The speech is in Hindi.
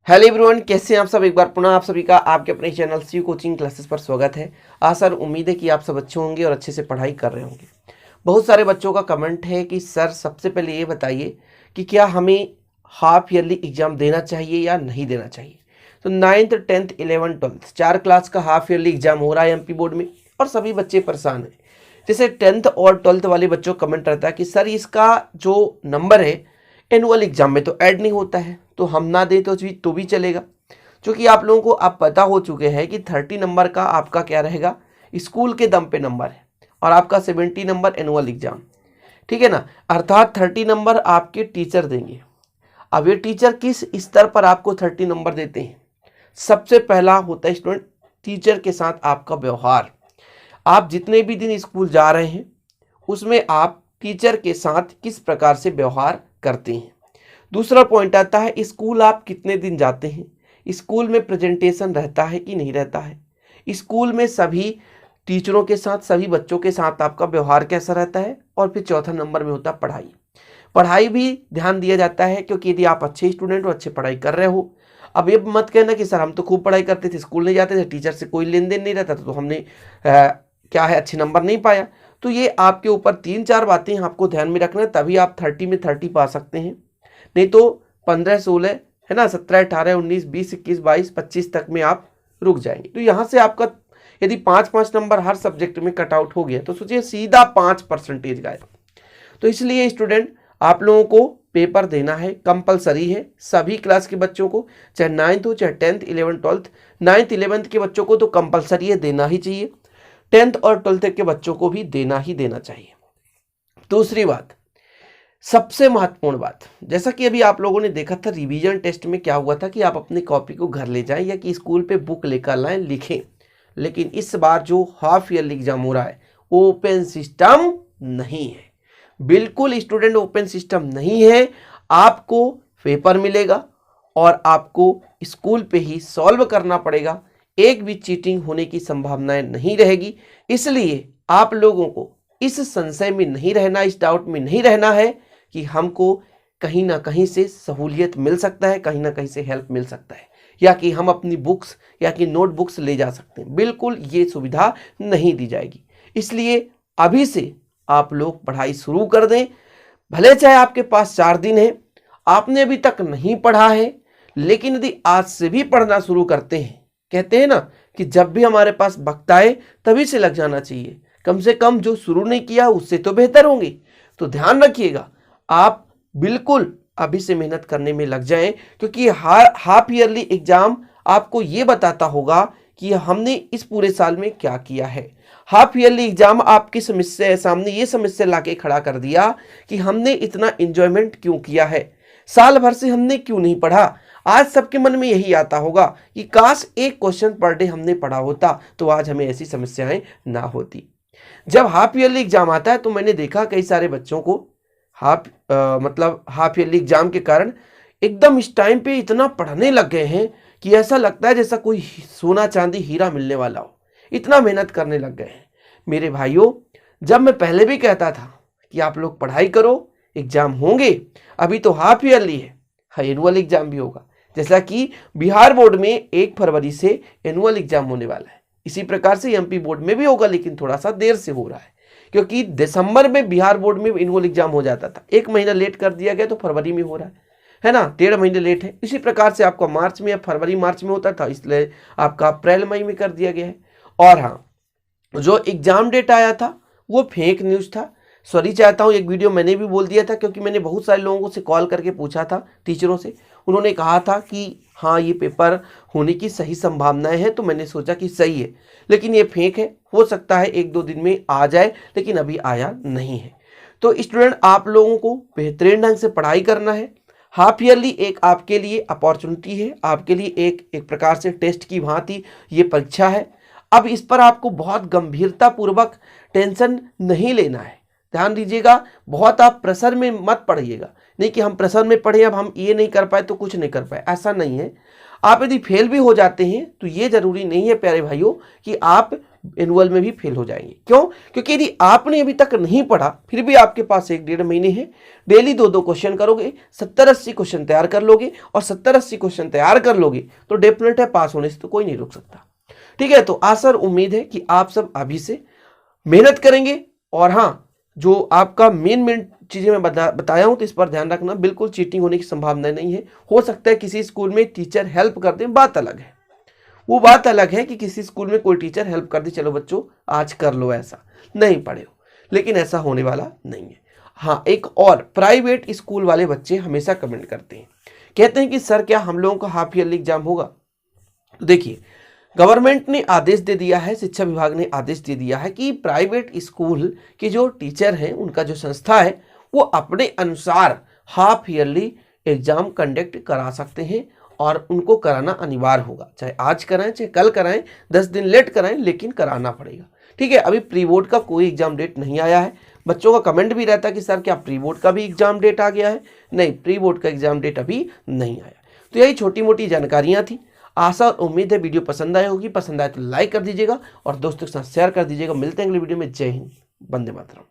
हेलो एवरीवन, कैसे हैं आप सब। एक बार पुनः आप सभी का आपके अपने चैनल सी कोचिंग क्लासेस पर स्वागत है। सर उम्मीद है कि आप सब अच्छे होंगे और अच्छे से पढ़ाई कर रहे होंगे। बहुत सारे बच्चों का कमेंट है कि सर सबसे पहले ये बताइए कि क्या हमें हाफ ईयरली एग्जाम देना चाहिए या नहीं देना चाहिए। तो 9th 10th 11th 12th 4 class का हाफ ईयरली एग्जाम हो रहा है एमपी बोर्ड में और सभी बच्चे परेशान हैं। जैसे 10th और 12th वाले बच्चों का कमेंट रहता है कि सर इसका जो नंबर है एनुअल एग्जाम में तो ऐड नहीं होता है, तो हम ना दें तो भी चलेगा। क्योंकि आप लोगों को अब पता हो चुके हैं कि 30 नंबर का आपका क्या रहेगा, स्कूल के दम पे नंबर है और आपका 70 नंबर एनुअल एग्जाम, ठीक है ना। अर्थात 30 नंबर आपके टीचर देंगे। अब ये टीचर किस स्तर पर आपको 30 नंबर देते हैं। सबसे पहला होता है स्टूडेंट टीचर के साथ आपका व्यवहार। आप जितने भी दिन स्कूल जा रहे हैं उसमें आप टीचर के साथ किस प्रकार से व्यवहार करते हैं। दूसरा पॉइंट आता है स्कूल आप कितने दिन जाते हैं, स्कूल में प्रेजेंटेशन रहता है कि नहीं रहता है, स्कूल में सभी टीचरों के साथ सभी बच्चों के साथ आपका व्यवहार कैसा रहता है। और फिर चौथा नंबर में होता है पढ़ाई। पढ़ाई भी ध्यान दिया जाता है, क्योंकि यदि आप अच्छे स्टूडेंट हो, अच्छे पढ़ाई कर रहे हो। अब ये मत कहना कि सर हम तो खूब पढ़ाई करते थे, स्कूल नहीं जाते थे, टीचर से कोई लेन देन नहीं रहता था, तो हमने क्या है अच्छे नंबर नहीं पाया। तो ये आपके ऊपर 3-4 बातें आपको ध्यान में रखना है, तभी आप 30 में 30 पा सकते हैं। नहीं तो 15-16 है ना, 17-18-19 20-21-22 25 तक में आप रुक जाएंगे। तो यहाँ से आपका यदि 5-5 नंबर हर सब्जेक्ट में कट आउट हो गया तो सोचिए सीधा 5% गायब। तो इसलिए स्टूडेंट आप लोगों को पेपर देना है, कंपलसरी है सभी क्लास के बच्चों को, चाहे 9th हो चाहे 10th 11th 12th। 9th 11th के बच्चों को तो कंपलसरी है, देना ही चाहिए। 10th और 12th के बच्चों को भी देना ही देना चाहिए। दूसरी बात, सबसे महत्वपूर्ण बात, जैसा कि अभी आप लोगों ने देखा था रिवीजन टेस्ट में क्या हुआ था कि आप अपनी कॉपी को घर ले जाएं या कि स्कूल पे बुक लेकर लाएं, लिखें। लेकिन इस बार जो हाफ ईयरली एग्जाम हो रहा है ओपन सिस्टम नहीं है, बिल्कुल स्टूडेंट ओपन सिस्टम नहीं है। आपको पेपर मिलेगा और आपको स्कूल पे ही सॉल्व करना पड़ेगा, एक भी चीटिंग होने की संभावनाएं नहीं रहेगी। इसलिए आप लोगों को इस संशय में नहीं रहना, इस डाउट में नहीं रहना है कि हमको कहीं ना कहीं से सहूलियत मिल सकता है, कहीं ना कहीं से हेल्प मिल सकता है, या कि हम अपनी बुक्स या कि नोटबुक्स ले जा सकते हैं। बिल्कुल ये सुविधा नहीं दी जाएगी। इसलिए अभी से आप लोग पढ़ाई शुरू कर दें। भले चाहे आपके पास 4 दिन है, आपने अभी तक नहीं पढ़ा है, लेकिन यदि आज से भी पढ़ना शुरू करते हैं, कहते हैं ना कि जब भी हमारे पास वक्त आए तभी से लग जाना चाहिए। कम से कम जो शुरू नहीं किया उससे तो बेहतर होंगे। तो ध्यान रखिएगा, आप बिल्कुल अभी से मेहनत करने में लग जाएं, क्योंकि हाफ ईयरली एग्जाम आपको ये बताता होगा कि हमने इस पूरे साल में क्या किया है। हाफ ईयरली एग्जाम आपकी समस्या सामने ये समस्या लाके खड़ा कर दिया कि हमने इतना एंजॉयमेंट क्यों किया है, साल भर से हमने क्यों नहीं पढ़ा। आज सबके मन में यही आता होगा कि काश एक क्वेश्चन पर डे हमने पढ़ा होता तो आज हमें ऐसी समस्याएं ना होती। जब हाफ ईयरली एग्जाम आता है तो मैंने देखा कई सारे बच्चों को हाफ ईयरली एग्जाम के कारण एकदम इस टाइम पे इतना पढ़ने लग गए हैं कि ऐसा लगता है जैसा कोई सोना चांदी हीरा मिलने वाला हो, इतना मेहनत करने लग गए हैं। मेरे भाइयों, जब मैं पहले भी कहता था कि आप लोग पढ़ाई करो, एग्जाम होंगे, अभी तो हाफ ईयरली है, एनुअल एग्जाम भी होगा। जैसा कि बिहार बोर्ड में 1 फरवरी से एनुअल एग्जाम होने वाला है, इसी प्रकार से एमपी बोर्ड में भी होगा, लेकिन थोड़ा सा देर से हो रहा है, क्योंकि दिसंबर में बिहार बोर्ड में एनुअल एग्जाम हो जाता था, 1 महीना लेट कर दिया गया तो फरवरी में हो रहा है ना, 13 महीने लेट है। इसी प्रकार से आपका मार्च में या फरवरी मार्च में होता था, इसलिए आपका अप्रैल मई में कर दिया गया है। और हाँ, जो एग्जाम डेट आया था वो फेक न्यूज़ था। सॉरी चाहता हूँ, एक वीडियो मैंने भी बोल दिया था, क्योंकि मैंने बहुत सारे लोगों से कॉल करके पूछा था, टीचरों से, उन्होंने कहा था कि हाँ ये पेपर होने की सही संभावनाएं हैं, तो मैंने सोचा कि सही है, लेकिन ये फेक है। हो सकता है 1-2 दिन में आ जाए, लेकिन अभी आया नहीं है। तो स्टूडेंट आप लोगों को बेहतरीन ढंग से पढ़ाई करना है। हाफ ईयरली एक आपके लिए अपॉर्चुनिटी है, आपके लिए एक प्रकार से टेस्ट की भांति ये परीक्षा है। अब इस पर आपको बहुत गंभीरता पूर्वक टेंशन नहीं लेना है। ध्यान दीजिएगा, बहुत आप प्रेशर में मत पढ़िएगा, नहीं कि हम प्रेशर में पढ़े, अब हम ये नहीं कर पाए तो कुछ नहीं कर पाए, ऐसा नहीं है। आप यदि फेल भी हो जाते हैं तो ये जरूरी नहीं है प्यारे भाइयों कि आप एनुअल में भी फेल हो जाएंगे। क्यों? क्योंकि यदि आपने अभी तक नहीं पढ़ा, फिर भी आपके पास 1-1.5 महीने हैं, डेली 2-2 क्वेश्चन करोगे, 70-80 क्वेश्चन तैयार कर लोगे और 70-80 क्वेश्चन तैयार कर लोगे तो डेफिनेट है पास होने से तो कोई नहीं रोक सकता। ठीक है, तो आशा और उम्मीद है कि आप सब अभी से मेहनत करेंगे। और हाँ, जो आपका मेन चीजें मैं बताया हूं तो इस पर ध्यान रखना, बिल्कुल चीटिंग होने की संभावना नहीं है। हो सकता है किसी स्कूल में टीचर हेल्प कर दे, बात अलग है। वो बात अलग है कि किसी स्कूल में कोई टीचर हेल्प कर दे, चलो बच्चों आज कर लो, ऐसा नहीं पढ़े हो, लेकिन ऐसा होने वाला नहीं है। हाँ, एक और, प्राइवेट स्कूल वाले बच्चे हमेशा कमेंट करते हैं, कहते हैं कि सर क्या हम लोगों का हाफ ईयरली एग्जाम होगा? तो देखिए, गवर्नमेंट ने आदेश दे दिया है, शिक्षा विभाग ने आदेश दे दिया है कि प्राइवेट स्कूल के जो टीचर हैं, उनका जो संस्था है, वो अपने अनुसार हाफ ईयरली एग्जाम कंडक्ट करा सकते हैं और उनको कराना अनिवार्य होगा। चाहे आज कराएं, चाहे कल कराएं, 10 दिन लेट कराएं, लेकिन कराना पड़ेगा। ठीक है, अभी प्री बोर्ड का कोई एग्जाम डेट नहीं आया है। बच्चों का कमेंट भी रहता है कि सर क्या प्री बोर्ड का भी एग्जाम डेट आ गया है? नहीं, प्री बोर्ड का एग्जाम डेट अभी नहीं आया। तो यही छोटी मोटी जानकारियां थी। आशा और उम्मीद है वीडियो पसंद आई होगी। पसंद आए तो लाइक कर दीजिएगा और दोस्तों के साथ शेयर कर दीजिएगा। मिलते हैं अगले वीडियो में। जय हिंद, वंदे मातरम।